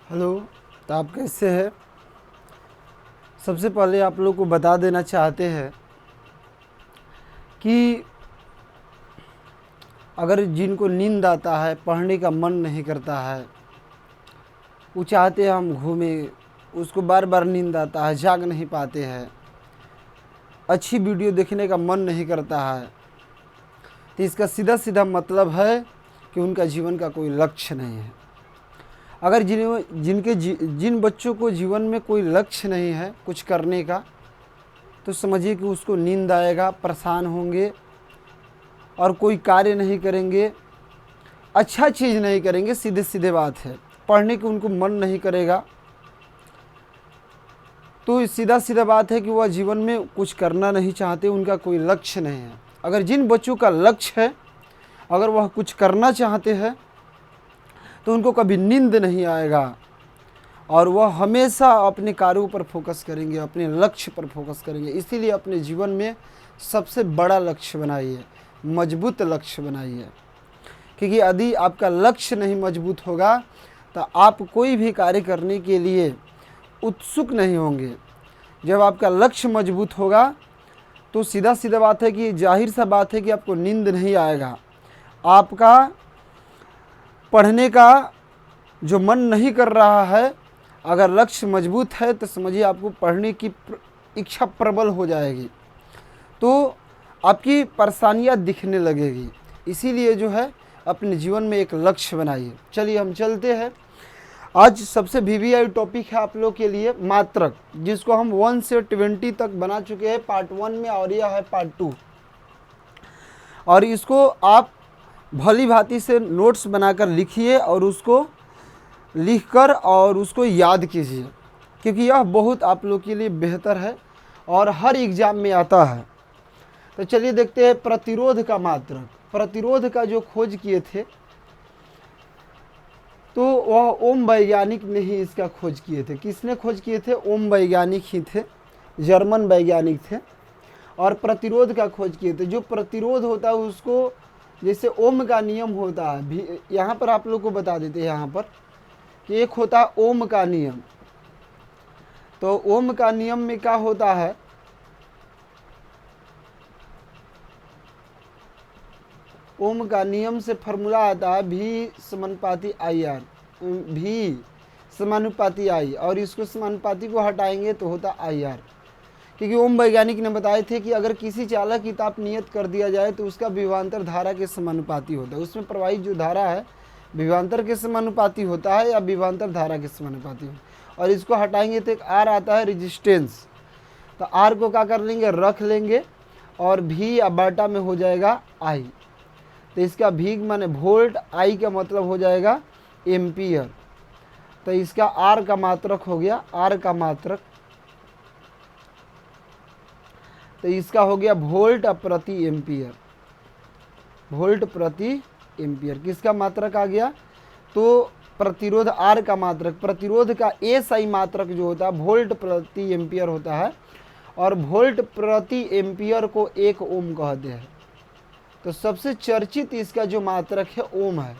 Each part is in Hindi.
हेलो। तो आप कैसे हैं? सबसे पहले आप लोग को बता देना चाहते हैं कि अगर जिनको नींद आता है, पढ़ने का मन नहीं करता है, वो चाहते हैं हम घूमें, उसको बार बार नींद आता है, जाग नहीं पाते हैं, अच्छी वीडियो देखने का मन नहीं करता है, तो इसका सीधा सीधा मतलब है कि उनका जीवन का कोई लक्ष्य नहीं है। अगर जिन बच्चों को जीवन में कोई लक्ष्य नहीं है कुछ करने का, तो समझिए कि उसको नींद आएगा, परेशान होंगे और कोई कार्य नहीं करेंगे, अच्छा चीज़ नहीं करेंगे। सीधे सीधे बात है, पढ़ने की उनको मन नहीं करेगा, तो सीधा सीधा बात है कि वह जीवन में कुछ करना नहीं चाहते, उनका कोई लक्ष्य नहीं है। अगर जिन बच्चों का लक्ष्य है, अगर वह कुछ करना चाहते हैं, तो उनको कभी नींद नहीं आएगा और वह हमेशा अपने कार्यों पर फोकस करेंगे, अपने लक्ष्य पर फोकस करेंगे। इसीलिए अपने जीवन में सबसे बड़ा लक्ष्य बनाइए, मजबूत लक्ष्य बनाइए, क्योंकि यदि आपका लक्ष्य नहीं मजबूत होगा तो आप कोई भी कार्य करने के लिए उत्सुक नहीं होंगे। जब आपका लक्ष्य मजबूत होगा तो सीधा सीधा बात है कि जाहिर सा बात है कि आपको नींद नहीं आएगा, आपका पढ़ने का जो मन नहीं कर रहा है, अगर लक्ष्य मजबूत है तो समझिए आपको पढ़ने की इच्छा प्रबल हो जाएगी, तो आपकी परेशानियां दिखने लगेगी। इसीलिए जो है अपने जीवन में एक लक्ष्य बनाइए। चलिए हम चलते हैं। आज सबसे वीवीआई टॉपिक है आप लोग के लिए मात्रक, जिसको हम 1 से 20 तक बना चुके हैं पार्ट 1 में, और यह है पार्ट 2। और इसको आप भली भांति से नोट्स बनाकर लिखिए और उसको लिखकर और उसको याद कीजिए, क्योंकि यह बहुत आप लोग के लिए बेहतर है और हर एग्जाम में आता है। तो चलिए देखते हैं प्रतिरोध का मात्रक। प्रतिरोध का जो खोज किए थे, तो वह ओम वैज्ञानिक ने ही इसका खोज किए थे। किसने खोज किए थे? ओम वैज्ञानिक ही थे, जर्मन वैज्ञानिक थे, और प्रतिरोध का खोज किए थे। जो प्रतिरोध होता है उसको, जैसे ओम का नियम होता है, यहाँ पर आप लोग को बता देते हैं यहाँ पर कि एक होता है ओम का नियम। तो ओम का नियम में क्या होता है? ओम का नियम से फॉर्मूला आता है भी समानुपाती आई आर, भी समानुपाती आई, और इसको समानुपाती को हटाएंगे तो होता आई आर। क्योंकि ओम वैज्ञानिक ने बताए थे कि अगर किसी चालक की ताप नियत कर दिया जाए तो उसका विभवांतर धारा के समानुपाती होता है। उसमें प्रवाहित जो धारा है विभवांतर के समानुपाती होता है या विभवांतर धारा के समानुपाती है। और इसको हटाएंगे तो एक आर आता है रेजिस्टेंस। तो आर को क्या कर लेंगे? रख लेंगे, और भी या बाटा में हो जाएगा आई। तो इसका भीग माने वोल्ट, आई का मतलब हो जाएगा एम्पियर। तो इसका आर का मात्रक हो गया, आर का मात्रक, तो इसका हो गया वोल्ट प्रति एम्पियर, वोल्ट प्रति एम्पियर। किसका मात्रक आ गया? तो प्रतिरोध आर का मात्रक, प्रतिरोध का एसआई मात्रक जो होता है वोल्ट प्रति एम्पियर होता है, और वोल्ट प्रति एम्पियर को 1 ओम कहते हैं। तो सबसे चर्चित इसका जो मात्रक है ओम है।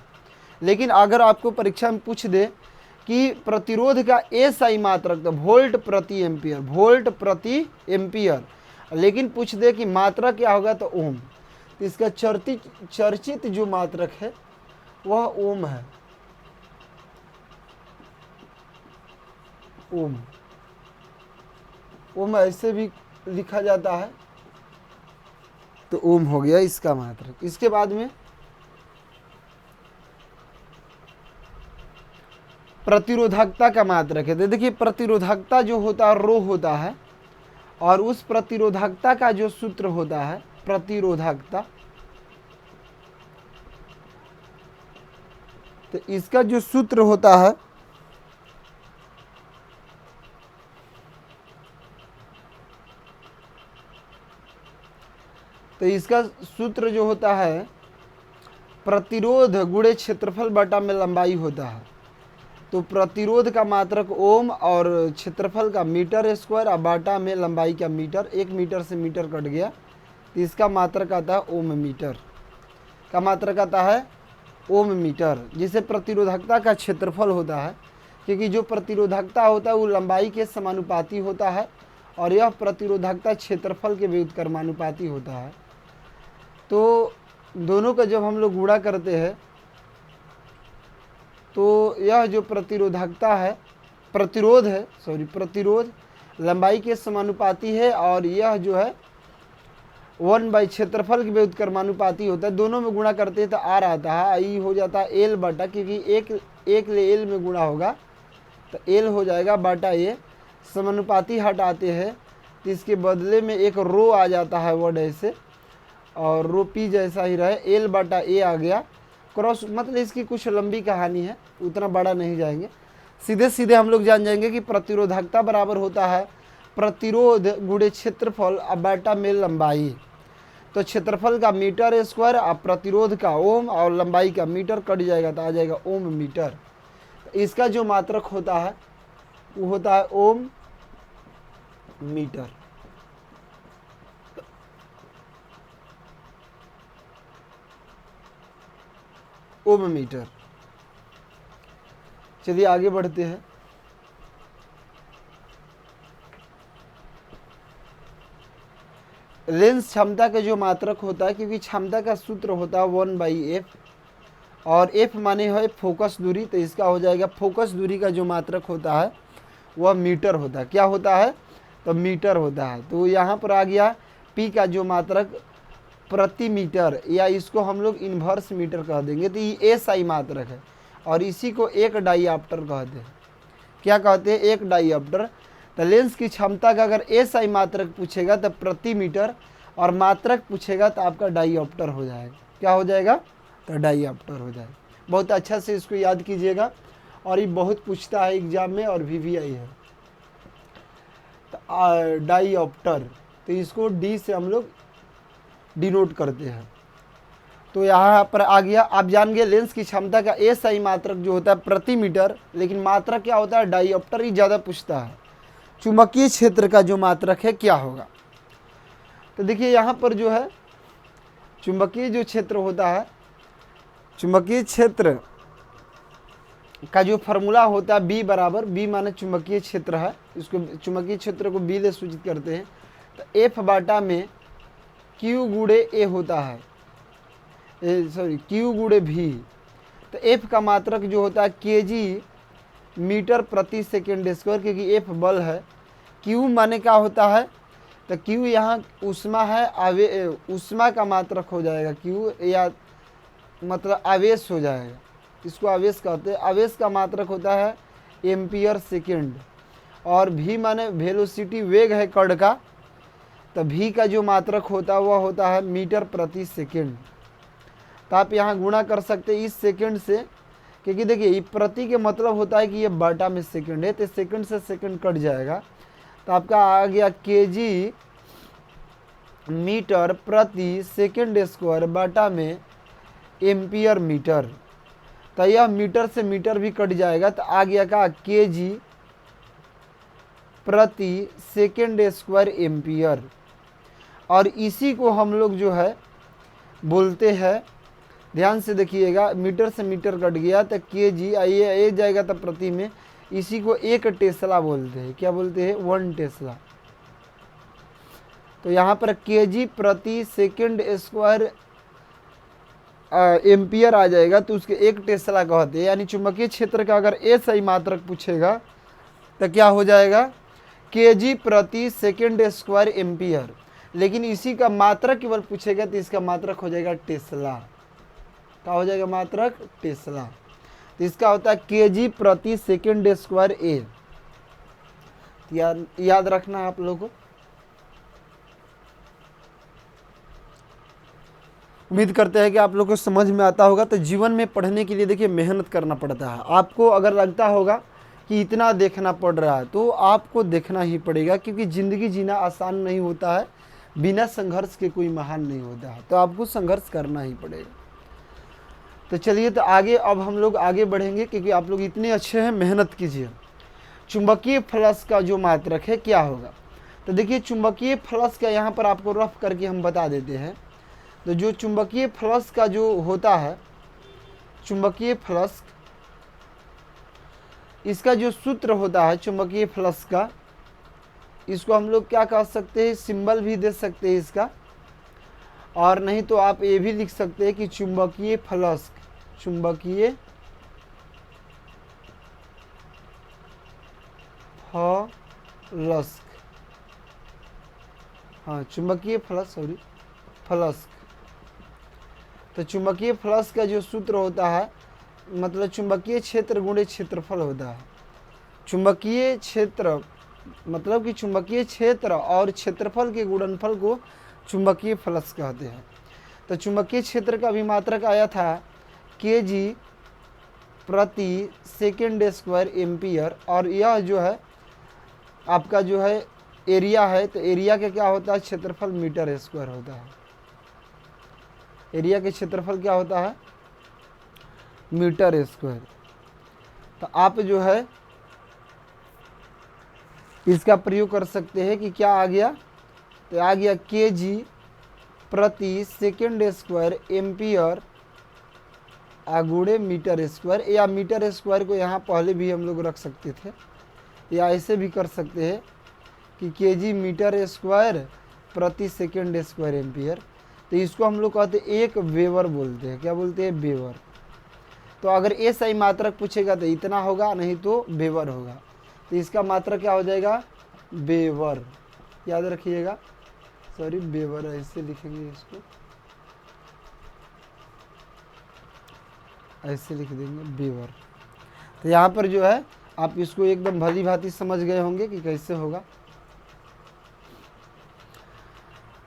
लेकिन अगर आपको परीक्षा में पूछ दे कि प्रतिरोध का एसआई मात्रक, तो वोल्ट प्रति एम्पियर, वोल्ट प्रति एम्पियर, लेकिन पूछ दे कि मात्रक क्या होगा तो ओम। तो इसका चर्चित जो मात्रक है वह ओम है, ओम। ओम ऐसे भी लिखा जाता है, तो ओम हो गया इसका मात्रक। इसके बाद में प्रतिरोधकता का मात्रक है। तो देखिए प्रतिरोधकता जो होता है रो होता है, और उस प्रतिरोधकता का जो सूत्र होता है प्रतिरोधकता, तो इसका जो सूत्र होता है तो इसका सूत्र जो होता है प्रतिरोध गुणे क्षेत्रफल बटा में लंबाई होता है। तो प्रतिरोध का मात्रक ओम और क्षेत्रफल का मीटर स्क्वायर और बाटा में लंबाई का मीटर, 1 मीटर से मीटर कट गया, तो इसका मात्रक आता है ओम मीटर का मात्रक आता है ओम मीटर। जिसे प्रतिरोधकता का क्षेत्रफल होता है क्योंकि जो प्रतिरोधकता होता है वो लंबाई के समानुपाती होता है और यह प्रतिरोधकता क्षेत्रफल के व्युत्क्रमानुपाती होता है। तो दोनों का जब हम लोग गुणा करते हैं तो यह जो प्रतिरोधकता है, प्रतिरोध लंबाई के समानुपाती है और यह जो है 1/, क्षेत्रफल के व्युत्क्रमानुपाती होता है। दोनों में गुणा करते हैं तो आर आता है, आई हो जाता है एल बटा, क्योंकि एक ले एल में गुणा होगा तो एल हो जाएगा बटा ए। समानुपाती हटाते हैं तो इसके बदले में एक रो आ जाता है वर्ड ऐसे, और रो पी जैसा ही रहे, एल बटा ए आ गया। क्रॉस मतलब इसकी कुछ लंबी कहानी है, उतना बड़ा नहीं जाएंगे, सीधे सीधे हम लोग जान जाएंगे कि प्रतिरोधकता बराबर होता है प्रतिरोध गुणे क्षेत्रफल बटा में लंबाई। तो क्षेत्रफल का मीटर स्क्वायर और प्रतिरोध का ओम और लंबाई का मीटर कट जाएगा तो आ जाएगा ओम मीटर। तो इसका जो मात्रक होता है वो होता है ओम मीटर। ओम मीटर। चलिए आगे बढ़ते हैं। लेंस क्षमता का जो मात्रक होता है, क्योंकि क्षमता का सूत्र होता है 1/f और f माने है फोकस दूरी, तो इसका हो जाएगा फोकस दूरी का जो मात्रक होता है वह मीटर होता है। क्या होता है? तो मीटर होता है। तो यहाँ पर आ गया p का जो मात्रक प्रति मीटर, या इसको हम लोग इन्वर्स मीटर कह देंगे। तो ये SI मात्रक है और इसी को एक डाईऑप्टर कहते हैं। क्या कहते हैं? एक डाईऑप्टर। तो लेंस की क्षमता का अगर SI मात्रक पूछेगा तो प्रति मीटर, और मात्रक पूछेगा तो आपका डाईऑप्टर हो जाएगा। क्या हो जाएगा? तो डाईऑप्टर हो जाएगा। बहुत अच्छा से इसको याद कीजिएगा, और ये बहुत पूछता है एग्जाम में और VVI है। तो डाईऑप्टर, तो इसको D से हम लोग डिनोट करते हैं। तो यहाँ पर आ गया, आप जान गए लेंस की क्षमता का SI मात्रक जो होता है प्रति मीटर, लेकिन मात्रक क्या होता है? डाईऑप्टर ही ज़्यादा पूछता है। चुंबकीय क्षेत्र का जो मात्रक है क्या होगा? तो देखिए यहाँ पर जो है चुंबकीय जो क्षेत्र होता है, चुंबकीय क्षेत्र का जो फॉर्मूला होता है B बराबर, B माने चुंबकीय क्षेत्र है, इसको चुंबकीय क्षेत्र को B ले सूचित करते हैं। तो F बाटा में Q गुणे A होता है, Q गुणे V। तो F का मात्रक जो होता है kg मीटर प्रति सेकेंड स्क्वायर, क्योंकि F बल है। Q माने क्या होता है? तो Q यहाँ ऊष्मा है, ऊष्मा का मात्रक हो जाएगा Q, या मतलब आवेश हो जाएगा, इसको आवेश कहते हैं। आवेश का मात्रक होता है एम्पियर सेकेंड, और V माने वेलोसिटी, वेग है कण का, तो V का जो मात्रक होता है वह होता है मीटर प्रति सेकेंड। तो आप यहाँ गुणा कर सकते हैं इस सेकेंड से, क्योंकि देखिए ये प्रति के मतलब होता है कि ये बटा में सेकंड है, तो सेकंड से सेकंड कट जाएगा। तो आपका आ गया kg मीटर प्रति सेकंड स्क्वायर बटा में एम्पियर मीटर। तो यह मीटर से मीटर भी कट जाएगा, तो आ गया का kg प्रति सेकंड स्क्वायर एम्पियर। और इसी को हम लोग जो है बोलते हैं, ध्यान से देखिएगा, मीटर से मीटर कट गया तो kg आइए जाएगा तो प्रति में, इसी को एक टेस्ला बोलते हैं। क्या बोलते हैं? 1 टेस्ला। तो यहाँ पर kg प्रति सेकंड स्क्वायर एम्पियर आ जाएगा, तो उसके 1 टेस्ला कहते हैं। यानी चुंबकीय क्षेत्र का अगर SI मात्रक पूछेगा तो क्या हो जाएगा? kg प्रति सेकंड स्क्वायर एम्पियर। लेकिन इसी का मात्रक केवल पूछेगा तो इसका मात्रक हो जाएगा टेस्ला। क्या हो जाएगा? मात्रक टेस्ला। तो इसका होता है kg प्रति सेकंड स्क्वायर A। याद रखना है आप लोगों को। उम्मीद करते हैं कि आप लोगों को समझ में आता होगा। तो जीवन में पढ़ने के लिए देखिए मेहनत करना पड़ता है। आपको अगर लगता होगा कि इतना देखना पड़ रहा है तो आपको देखना ही पड़ेगा, क्योंकि ज़िंदगी जीना आसान नहीं होता है, बिना संघर्ष के कोई महान नहीं होता है। तो आपको संघर्ष करना ही पड़ेगा। तो चलिए, तो आगे अब हम लोग आगे बढ़ेंगे, क्योंकि आप लोग इतने अच्छे हैं, मेहनत कीजिए। चुंबकीय फ्लक्स का जो मात्रक है क्या होगा? तो देखिए चुंबकीय फ्लक्स का यहाँ पर आपको रफ करके हम बता देते हैं। तो जो चुंबकीय फ्लक्स का जो होता है, चुंबकीय फ्लक्स, इसका जो सूत्र होता है चुंबकीय फ्लक्स का, इसको हम लोग क्या कह सकते हैं, सिंबल भी दे सकते हैं इसका, और नहीं तो आप ये भी लिख सकते हैं कि चुंबकीय फ्लक्स, चुंबकीय फ्लक्स, हाँ चुंबकीय फ्लक्स, सॉरी फ्लक्स। तो चुंबकीय फ्लक्स का जो सूत्र होता है, मतलब चुंबकीय क्षेत्र गुणे क्षेत्रफल होता है। चुंबकीय क्षेत्र मतलब कि चुंबकीय क्षेत्र और क्षेत्रफल के गुणनफल को चुंबकीय फ्लक्स कहते हैं। तो चुंबकीय क्षेत्र का अभिमात्रक आया था kg प्रति सेकेंड स्क्वायर एम्पियर, और यह जो है आपका जो है एरिया है, तो एरिया का क्या होता है, क्षेत्रफल मीटर स्क्वायर होता है। एरिया के क्षेत्रफल क्या होता है, मीटर स्क्वायर। तो आप जो है इसका प्रयोग कर सकते हैं कि क्या आ गया, तो आ गया kg प्रति सेकेंड स्क्वायर एम्पियर गुणे मीटर स्क्वायर, या मीटर स्क्वायर को यहाँ पहले भी हम लोग रख सकते थे, या ऐसे भी कर सकते हैं कि kg मीटर स्क्वायर प्रति सेकेंड स्क्वायर एम्पियर। तो इसको हम लोग कहते हैं एक वेबर बोलते हैं। क्या बोलते हैं, वेबर। तो अगर SI मात्रक पूछेगा तो इतना होगा, नहीं तो वेबर होगा। तो इसका मात्रक क्या हो जाएगा, वेबर, याद रखिएगा, सॉरी वेबर ऐसे लिखेंगे, इसको ऐसे लिख देंगे वेबर। तो यहाँ पर जो है आप इसको एकदम भली भांति समझ गए होंगे कि कैसे होगा।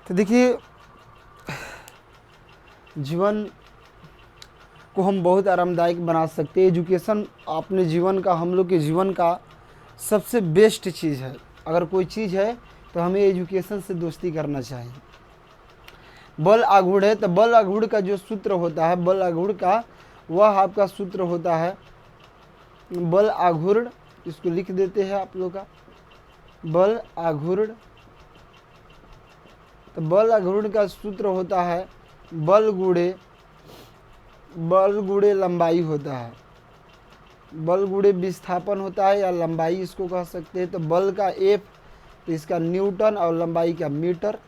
तो देखिए जीवन को हम बहुत आरामदायक बना सकते हैं। एजुकेशन अपने जीवन का, हम लोग के जीवन का सबसे बेस्ट चीज़ है। अगर कोई चीज़ है तो हमें एजुकेशन से दोस्ती करना चाहिए। बल आघूर्ण है, तो बल आघूर्ण का जो सूत्र होता है, बल आघूर्ण का वह आपका सूत्र होता है बल आघूर्ण, इसको लिख देते हैं आप लोग का बल आघूर्ण। तो बल आघूर्ण का सूत्र होता है बल गुणे लंबाई होता है, बल गुणे विस्थापन होता है, या लंबाई इसको कह सकते हैं। तो बल का F, तो इसका न्यूटन, और लंबाई का मीटर,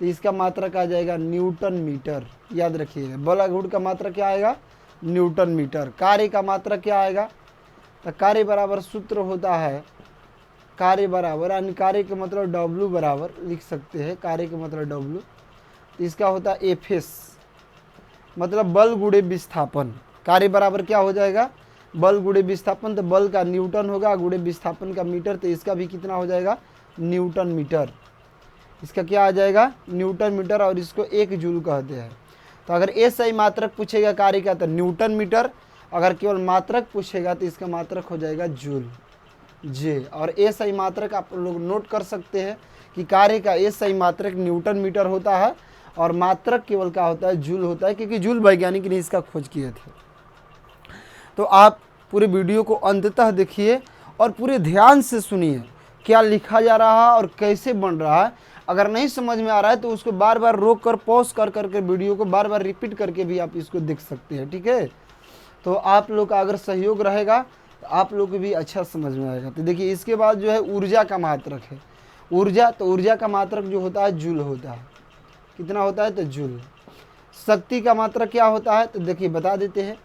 तो इसका मात्रक आ जाएगा न्यूटन मीटर। याद रखिएगा, बल आघूर्ण का मात्रक क्या आएगा, न्यूटन मीटर। कार्य का मात्रक क्या आएगा, तो कार्य बराबर सूत्र होता है, कार्य बराबर, यानी कार्य का मतलब W बराबर लिख सकते हैं, कार्य का मतलब W, तो इसका होता है Fs, मतलब बल गुणे विस्थापन। कार्य बराबर क्या हो जाएगा, बल गुणे विस्थापन, तो बल का न्यूटन होगा, गुणे विस्थापन का मीटर, तो इसका भी कितना हो जाएगा, न्यूटन मीटर। इसका क्या आ जाएगा, न्यूटन मीटर, और इसको 1 जूल कहते हैं। तो अगर SI मात्रक पूछेगा कार्य का तो न्यूटन मीटर, अगर केवल मात्रक पूछेगा तो इसका मात्रक हो जाएगा जूल, जे। और SI मात्रक आप लोग नोट कर सकते हैं कि कार्य का SI मात्रक न्यूटन मीटर होता है, और मात्रक केवल क्या होता है, जूल होता है, क्योंकि जूल वैज्ञानिक ने इसका खोज किए थे। तो आप पूरे वीडियो को अंततः देखिए और पूरे ध्यान से सुनिए क्या लिखा जा रहा है और कैसे बन रहा है। अगर नहीं समझ में आ रहा है तो उसको बार बार रोक कर पॉज कर करके वीडियो को बार बार रिपीट करके भी आप इसको देख सकते हैं, ठीक है। तो आप लोग का अगर सहयोग रहेगा तो आप लोग को भी अच्छा समझ में आएगा। तो देखिए इसके बाद जो है ऊर्जा का मात्रक है, ऊर्जा, तो ऊर्जा का मात्रक जो होता है जूल होता है। कितना होता है, तो जूल। शक्ति का मात्रक क्या होता है, तो देखिए बता देते हैं।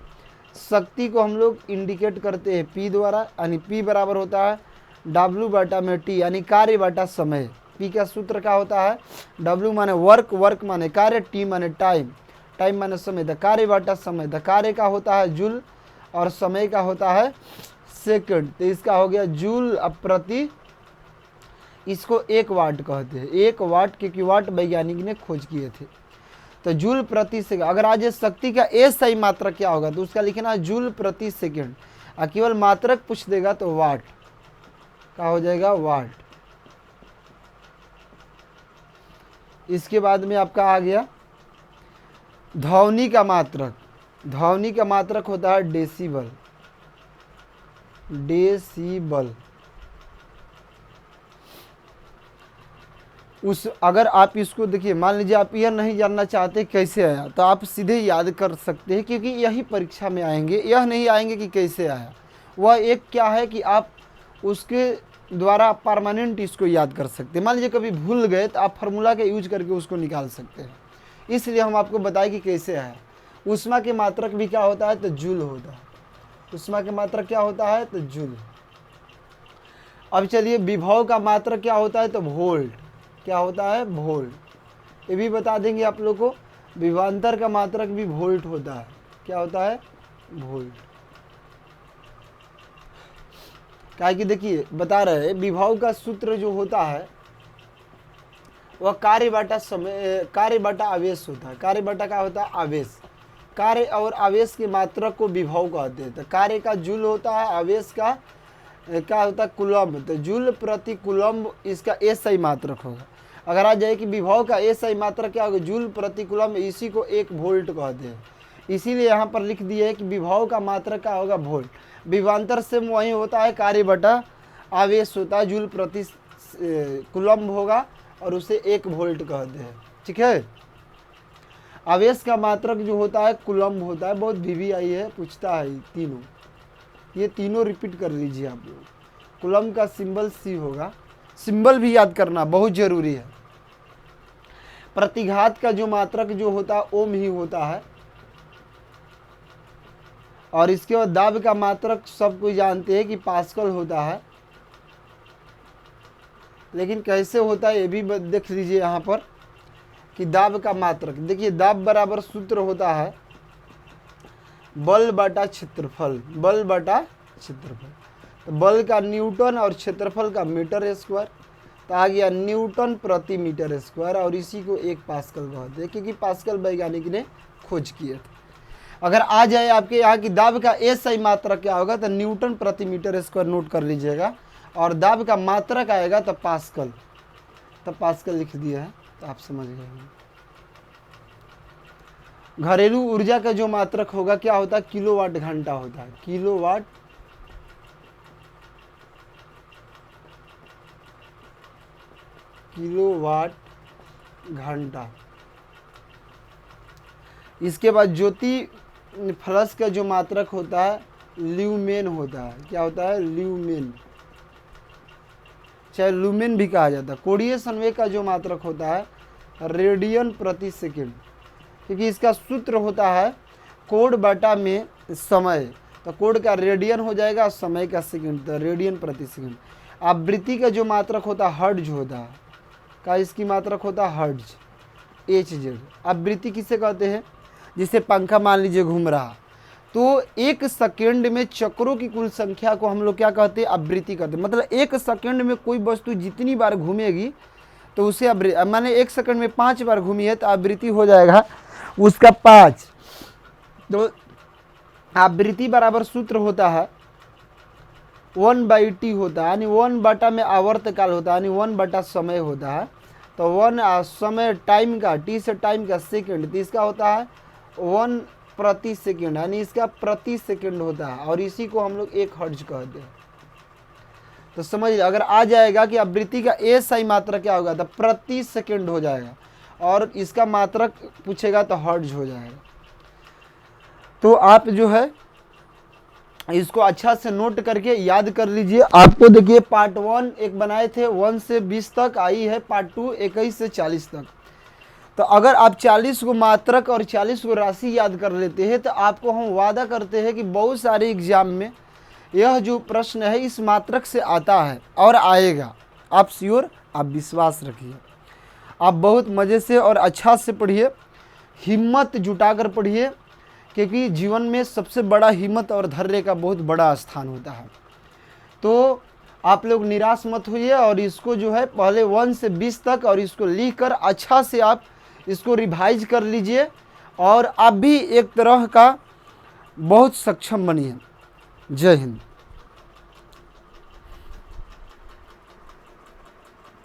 शक्ति को हम लोग इंडिकेट करते हैं P द्वारा, यानी P बराबर होता है W बटा में T, यानी कार्य बटा समय। P का सूत्र क्या होता है, W माने वर्क, वर्क माने कार्य, T माने टाइम, टाइम माने समय। द कार्य बटा समय, द कार्य का होता है जूल और समय का होता है सेकंड। तो इसका हो गया जूल प्रति, इसको 1 वाट कहते हैं, 1 वाट, क्योंकि वाट वैज्ञानिक ने खोज किए थे। तो जूल प्रति सेकंड। अगर आज शक्ति का SI मात्रक क्या होगा तो उसका लिखना जूल प्रति सेकंड, और केवल मात्रक पूछ देगा तो वाट का हो जाएगा, वाट। इसके बाद में आपका आ गया ध्वनि का मात्रक। ध्वनि का मात्रक होता है डेसिबल, डेसिबल। उस अगर आप इसको देखिए, मान लीजिए आप यह नहीं जानना चाहते कैसे आया, तो आप सीधे याद कर सकते हैं, क्योंकि यही परीक्षा में आएंगे, यह नहीं आएंगे कि कैसे आया, वह एक क्या है कि आप उसके द्वारा परमानेंट इसको याद कर सकते हैं। मान लीजिए कभी भूल गए तो आप फार्मूला का यूज करके उसको निकाल सकते हैं। इसलिए हम आपको बताएं कि कैसे है। ऊष्मा के मात्रक भी क्या होता है, तो जूल होता है। ऊष्मा के मात्रक क्या होता है, तो जूल। अब चलिए विभव का मात्रक क्या होता है, तो वोल्ट। क्या होता है, वोल्ट। ये भी बता देंगे आप लोग को। विभवांतर का मात्रक भी वोल्ट होता है। क्या होता है, वोल्ट। क्या कि देखिए बता रहे हैं विभव का सूत्र जो होता है वह कार्य बटा समय, कार्य बटा आवेश होता है। कार्य बटा क्या होता है, आवेश। कार्य और आवेश के मात्रक को विभव कहते हैं। तो कार्य का जूल होता है, आवेश का क्या होता है, कूलम्ब। तो जूल प्रति कूलम्ब इसका एसआई मात्रक होगा। अगर आ जाए कि विभव का एसआई मात्रक क्या होगा, जूल प्रति कूलम्ब, इसी को 1 वोल्ट कहते हैं। इसीलिए यहाँ पर लिख दिए है कि विभव का मात्रक क्या होगा, वोल्ट। विभवांतर से वही होता है, कार्य बटा आवेश होता है, जूल प्रति कूलम्ब होगा और उसे 1 वोल्ट कहते हैं। ठीक है। आवेश का मात्रक जो होता है कूलम्ब होता है। बहुत VVI है, पूछता है तीनों, ये तीनों रिपीट कर लीजिए आप लोग। कूलम्ब का सिंबल C होगा। सिंबल भी याद करना बहुत जरूरी है। प्रतिघात का जो मात्रक जो होता है ओम ही होता है। और इसके बाद दाब का मात्रक सब कोई जानते हैं कि पास्कल होता है। लेकिन कैसे होता है ये भी देख लीजिए यहाँ पर कि दाब का मात्रक। देखिए दाब बराबर सूत्र होता है बल बटा क्षेत्रफल। बल बटा क्षेत्रफल, तो बल का न्यूटन और क्षेत्रफल का मीटर स्क्वायर। तो आ गया न्यूटन प्रति मीटर स्क्वायर और इसी को 1 पास्कल कहते हैं, क्योंकि पास्कल वैज्ञानिक ने खोज किए थे। अगर आ जाए आपके यहाँ की दाब का एसआई मात्रक क्या होगा, तो न्यूटन प्रति मीटर स्क्वायर नोट कर लीजिएगा। और दाब का मात्रक आएगा तो पास्कल। तो पास्कल लिख दिया है, तो आप समझ गए। घरेलू ऊर्जा का जो मात्रक होगा क्या होता है, किलोवाट घंटा होता है। किलोवाट घंटा। इसके बाद ज्योति फ्लक्स का जो मात्रक होता है ल्यूमेन होता है। क्या होता है, ल्यूमेन, चाहे लुमेन भी कहा जाता है। कोणीय संवेग का जो मात्रक होता है रेडियन प्रति सेकंड, क्योंकि इसका सूत्र होता है कोण बटा में समय। तो कोण का रेडियन हो जाएगा, समय का सेकंड, तो रेडियन प्रति सेकंड। आवृत्ति का जो मात्रक होता है हर्ट्ज होता है। का इसकी मात्रक होता है हर्ट्ज, HZ। आवृत्ति किसे कहते हैं, जिसे पंखा मान लीजिए घूम रहा, तो 1 सेकेंड में चक्रों की कुल संख्या को हम लोग क्या कहते हैं, आवृत्ति कहते हैं। मतलब 1 सेकेंड में कोई वस्तु जितनी बार घूमेगी तो उसे माने 1 सेकेंड में 5 बार घूमी है तो आवृत्ति हो जाएगा उसका 5। तो आवृत्ति बराबर सूत्र होता है 1/T होता है, यानी 1 बटा में आवर्तकाल होता है, यानी 1 बटा समय होता है। तो 1 समय टाइम का, T से टाइम का सेकंड, तो इसका होता है 1 प्रति सेकंड, यानी इसका प्रति सेकंड होता है। और इसी को हम लोग 1 हर्ट्ज कहते हैं। तो समझिए अगर आ जाएगा कि आवृत्ति का एसआई मात्रक क्या होगा, तो प्रति सेकंड हो जाएगा, और इसका मात्रक पूछेगा तो हर्ट्ज हो जाएगा। तो आप जो है इसको अच्छा से नोट करके याद कर लीजिए। आपको देखिए पार्ट 1 एक बनाए थे 1 से 20 तक, आई है पार्ट 2 21 से 40 तक। तो अगर आप 40 को मात्रक और 40 को राशि याद कर लेते हैं तो आपको हम वादा करते हैं कि बहुत सारे एग्जाम में यह जो प्रश्न है इस मात्रक से आता है और आएगा। आप श्योर, आप विश्वास रखिए। आप बहुत मज़े से और अच्छा से पढ़िए, हिम्मत जुटाकर पढ़िए, क्योंकि जीवन में सबसे बड़ा हिम्मत और धैर्य का बहुत बड़ा स्थान होता है। तो आप लोग निराश मत होइए और इसको जो है पहले 1 से 20 तक और इसको लिखकर अच्छा से आप इसको रिवाइज कर लीजिए और आप भी एक तरह का बहुत सक्षम बनिए। जय हिंद।